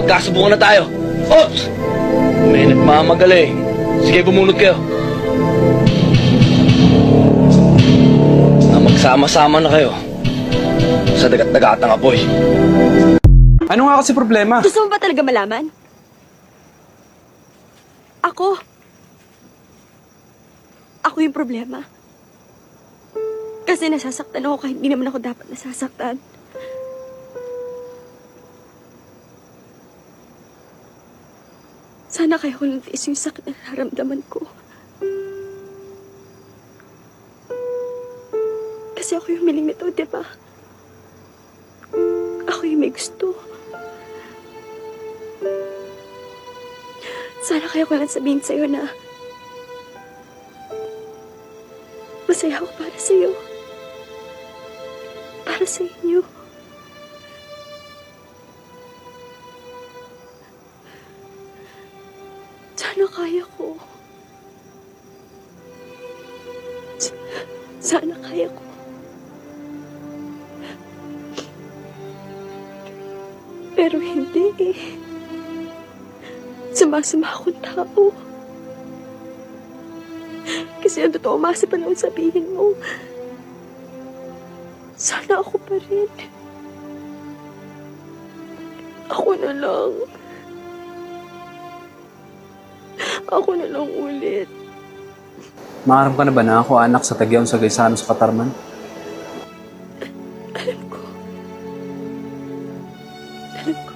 magkasubukan na tayo. Ops! May nagmamagaling. Sige, bumunot kayo. Na magsama-sama na kayo sa dagat-dagatang apoy. Ano nga kasi problema? Gusto mo ba talaga malaman? Ako yung problema. Kasi nasasaktan ako kahit hindi naman ako dapat nasasaktan. Sana kaya ko natiis yung sakit na nararamdaman ko. Kasi ako yung miling nito, di ba? Ako yung may gusto. Sana kaya ko lang sabihin sa'yo na masaya ako para sa'yo. Para sa inyo. Sana kaya ko. Sana kaya ko. Pero hindi eh. Sumasama akong tao. Kasi ang totoo umasa pa naman sabihin mo. Sana ako pa rin. Ako na lang. Ako na lang ulit. Maharap ka na ba na ako anak sa Tagyaw sa Gaisano sa Katarman? Alam ko. Alam ko.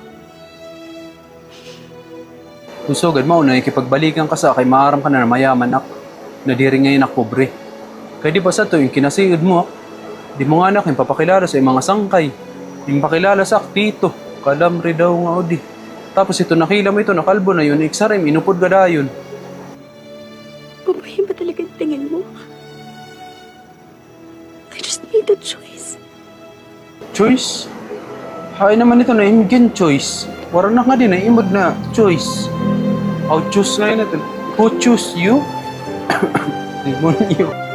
Usogad mo na ikipagbalikan ka sa kay maharap ka na mayaman ak. Nadiring ngayon ak pobre. Kaya di ba sa to yung kinasiod mo ak? Di mo nga anak yung papakilala sa mga sangkay. Yung pakilala sa ak tito. Kalamri daw nga o di. Tapos ito nakila mo ito nakalbo na yun. Iksarim inupod ka dayon. Babayin ba talaga yung tingin mo? I just made a choice. Choice? Hay naman ito na Indian choice. Warang na nga din na imod na choice. I'll choose ngayon natin. Who choose you? Demonyo.